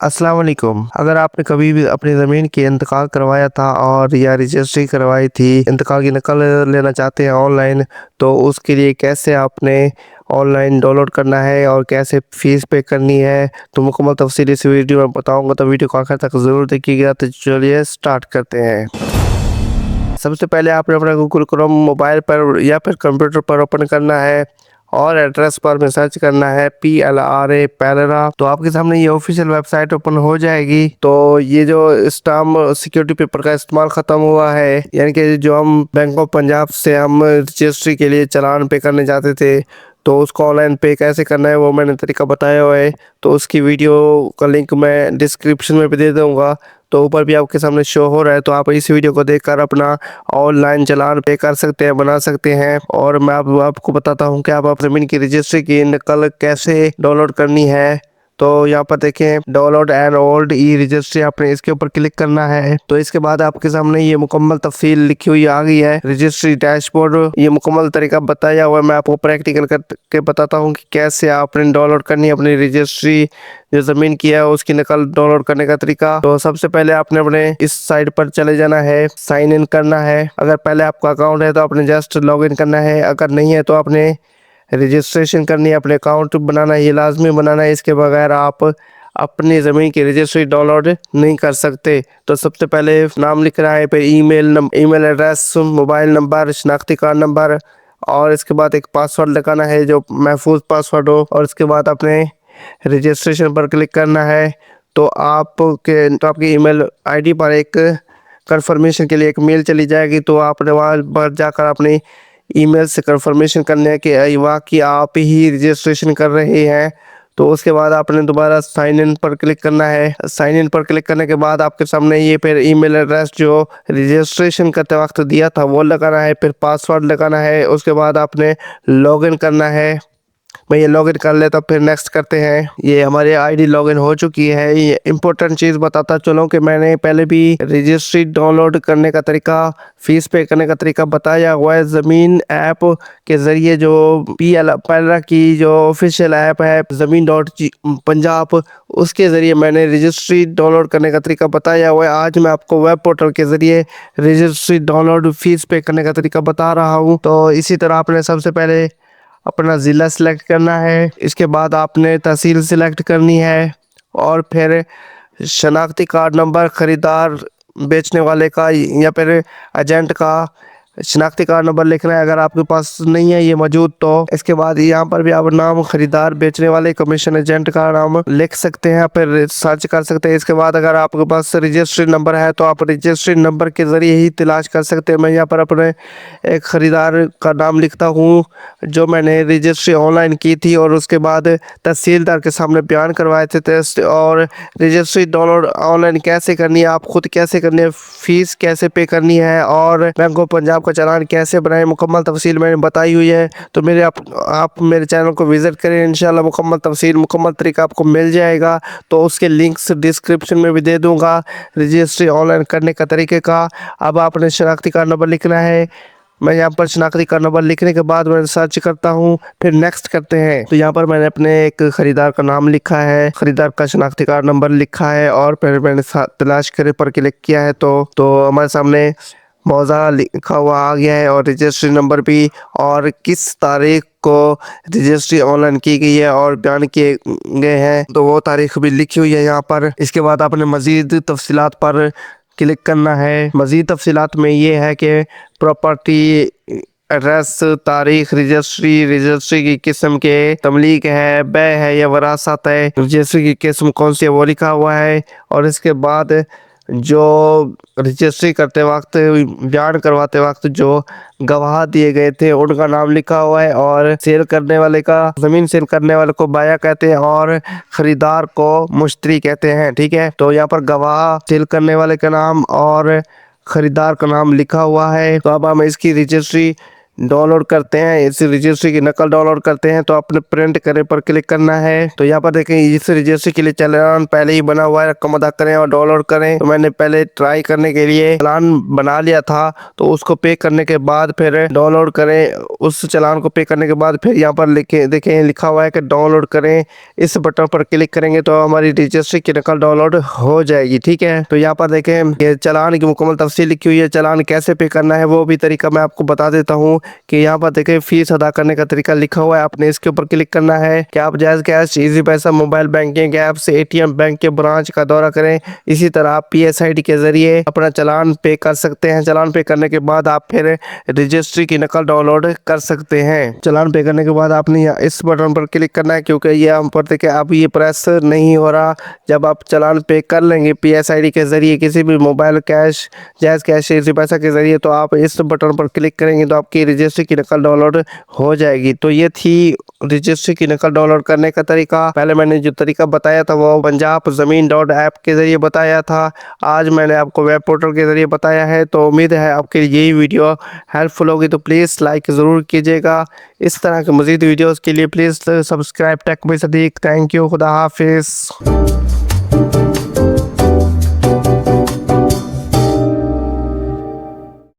अस्सलाम वालेकुम। अगर आपने कभी भी अपनी ज़मीन की इंतकाल करवाया था और या रजिस्ट्री करवाई थी, इंतकाल की नकल लेना चाहते हैं ऑनलाइन, तो उसके लिए कैसे आपने ऑनलाइन डाउनलोड करना है और कैसे फ़ीस पे करनी है, तो मुकम्मल तफ़सील इस वीडियो में बताऊँगा, तो वीडियो को आखिर तक ज़रूर देखिएगा। तो चलिए स्टार्ट करते हैं। सबसे पहले आपने अपना गूगल क्रोम मोबाइल पर या फिर कंप्यूटर पर ओपन करना है और एड्रेस पर में सर्च करना है PLRA पैरेरा। तो आपके सामने ये ऑफिशियल वेबसाइट ओपन हो जाएगी। तो ये जो स्टाम्प सिक्योरिटी पेपर का इस्तेमाल ख़त्म हुआ है, यानी कि जो हम बैंक ऑफ पंजाब से हम रजिस्ट्री के लिए चालान पे करने जाते थे, तो उसको ऑनलाइन पे कैसे करना है वो मैंने तरीका बताया हुआ है। तो उसकी वीडियो का लिंक मैं डिस्क्रिप्शन में भी दे दूँगा। तो ऊपर भी आपके सामने शो हो रहा है, तो आप इस वीडियो को देखकर अपना ऑनलाइन चालान पे कर सकते हैं, बना सकते हैं। और मैं आपको बताता हूँ कि आप ज़मीन की रजिस्ट्री की नकल कैसे डाउनलोड करनी है। तो यहाँ पर देखें download and old e registry, आपने इसके ऊपर क्लिक करना है। तो इसके बाद आपके सामने ये मुकम्मल तफसील लिखी हुई आ गई है, रजिस्ट्री डैशबोर्ड। ये मुकम्मल तरीका बताया हुआ है, मैं आपको प्रैक्टिकल करके बताता हूँ कि कैसे आपने डाउनलोड करनी है अपनी रजिस्ट्री जो ज़मीन की है उसकी नकल डाउनलोड करने का तरीका। तो सबसे पहले आपने अपने इस साइट पर चले जाना है, साइन इन करना है। अगर पहले आपका अकाउंट है तो आपने जस्ट लॉग इन करना है, अगर नहीं है तो आपने रजिस्ट्रेशन करनी है, अपने अकाउंट बनाना है, ये लाजमी बनाना है। इसके बगैर आप अपनी ज़मीन की रजिस्ट्री डाउनलोड नहीं कर सकते। तो सबसे पहले नाम लिखना है, फिर ईमेल एड्रेस, मोबाइल नंबर, शनाख्ती कार्ड नंबर, और इसके बाद एक पासवर्ड लगाना है जो महफूज पासवर्ड हो। और इसके बाद अपने रजिस्ट्रेशन पर क्लिक करना है। तो आपकी ईमेल आईडी पर एक कंफर्मेशन के लिए एक मेल चली जाएगी। तो आपने वहाँ पर जाकर अपनी ईमेल से कंफर्मेशन करने है कि वाकई आप ही रजिस्ट्रेशन कर रहे हैं। तो उसके बाद आपने दोबारा साइन इन पर क्लिक करना है। साइन इन पर क्लिक करने के बाद आपके सामने ये फिर ईमेल एड्रेस जो रजिस्ट्रेशन करते वक्त दिया था वो लगाना है, फिर पासवर्ड लगाना है। उसके बाद आपने लॉगिन करना है। मैं ये लॉगिन कर लेता, फिर नेक्स्ट करते हैं। ये हमारी आईडी लॉगिन हो चुकी है। ये इंपॉर्टेंट चीज़ बताता चलो कि मैंने पहले भी रजिस्ट्री डाउनलोड करने का तरीका, फीस पे करने का तरीका बताया हुआ है। ज़मीन ऐप के ज़रिए जो पैरा की जो ऑफिशियल ऐप है ज़मीन.पंजाब, उसके ज़रिए मैंने रजिस्ट्री डाउनलोड करने का तरीका बताया हुआ है। आज मैं आपको वेब पोर्टल के ज़रिए रजिस्ट्री डाउनलोड फीस पे करने का तरीका बता रहा हूँ। तो इसी तरह आपने सबसे पहले अपना ज़िला सेलेक्ट करना है, इसके बाद आपने तहसील सेलेक्ट करनी है, और फिर शनाख्ती कार्ड नंबर ख़रीदार बेचने वाले का या फिर एजेंट का शनाख्ती कार्ड नंबर लिखना है, अगर आपके पास नहीं है ये मौजूद। तो इसके बाद यहाँ पर भी आप नाम खरीदार बेचने वाले कमीशन एजेंट का नाम लिख सकते हैं, फिर सर्च कर सकते हैं। इसके बाद अगर आपके पास रजिस्ट्री नंबर है तो आप रजिस्ट्री नंबर के ज़रिए ही तलाश कर सकते हैं। मैं यहाँ पर अपने एक ख़रीदार का नाम लिखता हूँ जो मैंने रजिस्ट्री ऑनलाइन की थी और उसके बाद तहसीलदार के सामने बयान करवाए थे। और रजिस्ट्री डाउनलोड ऑनलाइन कैसे करनी है, आप खुद कैसे करनी है, फ़ीस कैसे पे करनी है, और बैंक ऑफ पंजाब का चालान कैसे बनाए, मुकम्मल तफसील मैंने बताई हुई है। तो आप मेरे चैनल को विज़िट करें, इंशाल्लाह मुकम्मल तफसील, मुकम्मल तरीका आपको मिल जाएगा। तो उसके लिंक्स डिस्क्रिप्शन में भी दे दूँगा रजिस्ट्री ऑनलाइन करने का तरीके का। अब आपने शनाख्ती कार्ड नंबर लिखना है। मैं यहाँ पर शनाख्ती कार्ड नंबर लिखने के बाद मैं सर्च करता हूँ, फिर नेक्स्ट करते हैं। तो यहाँ पर मैंने अपने एक ख़रीदार का नाम लिखा है, ख़रीदार का शनाख्ती कार्ड नंबर लिखा है, और फिर मैंने तलाश करे पर क्लिक किया है। तो हमारे सामने मौज़ा लिखा हुआ आ गया है और रजिस्ट्री नंबर भी, और किस तारीख को रजिस्ट्री ऑनलाइन की गई है और बयान किए गए हैं, तो वो तारीख भी लिखी हुई है यहाँ पर। इसके बाद आपने मज़ीद तफसीलात पर क्लिक करना है। मज़ीद तफसीलात में ये है कि प्रॉपर्टी एड्रेस, तारीख, रजिस्ट्री की किस्म के तमलीक है, बै है या वरासत है, रजिस्ट्री की किस्म कौन सी है वो लिखा हुआ है। और इसके बाद जो रजिस्ट्री करते वक्त, बयान करवाते वक्त जो गवाह दिए गए थे उनका नाम लिखा हुआ है, और सेल करने वाले का, ज़मीन सेल करने वाले को बाया कहते हैं और ख़रीदार को मुश्तरी कहते हैं। ठीक है, तो यहाँ पर गवाह, सेल करने वाले का नाम और ख़रीदार का नाम लिखा हुआ है। तो अब हम इसकी रजिस्ट्री डाउनलोड करते हैं, इस रजिस्ट्री की नकल डाउनलोड करते हैं तो अपने प्रिंट करे पर क्लिक करना है। तो यहाँ पर देखें इस रजिस्ट्री के लिए चालान पहले ही बना हुआ है, रकम अदा करें और डाउनलोड करें। तो मैंने पहले ट्राई करने के लिए चालान बना लिया था, तो उसको पे करने के बाद फिर डाउनलोड करें। उस चालान को पे करने के बाद फिर यहाँ पर देखें लिखा हुआ है कि डाउनलोड करें, इस बटन पर क्लिक करेंगे तो हमारी रजिस्ट्री की नकल डाउनलोड हो जाएगी। ठीक है, तो यहाँ पर देखें ये चालान की मुकम्मल तफसील लिखी हुई है। चालान कैसे पे करना है वो भी तरीका मैं आपको बता देता हूँ कि यहाँ पर देखें फीस अदा करने का तरीका लिखा हुआ है, आपने इसके ऊपर क्लिक करना है कि आप जायज़ कैश, इजी पैसा, मोबाइल बैंकिंग ऐप से एटीएम, बैंक के ब्रांच का दौरा करें। इसी तरह आप PSID के जरिए अपना चालान पे कर सकते हैं। चालान पे करने के बाद आप फिर रजिस्ट्री की नकल डाउनलोड कर सकते हैं। चालान पे करने के बाद आपने इस बटन पर क्लिक करना है, क्योंकि ये हम पर देखें अब ये प्रेस नहीं हो रहा। जब आप चालान पे कर लेंगे PSID के जरिए किसी भी मोबाइल कैश, जायज़ कैश, इसी पैसा के जरिए, तो आप इस बटन पर क्लिक करेंगे तो आपकी रजिस्ट्री की नकल डाउनलोड हो जाएगी। तो ये थी रजिस्ट्री की नकल डाउनलोड करने का तरीका। पहले मैंने जो तरीका बताया था वो पंजाब ज़मीन डॉट ऐप के ज़रिए बताया था, आज मैंने आपको वेब पोर्टल के ज़रिए बताया है। तो उम्मीद है आपके लिए यही वीडियो हेल्पफुल होगी, तो प्लीज़ लाइक ज़रूर कीजिएगा। इस तरह के मज़ीद वीडियोज़ के लिए please subscribe tech with Sadiq. Thank you, खुदा हाफिज़।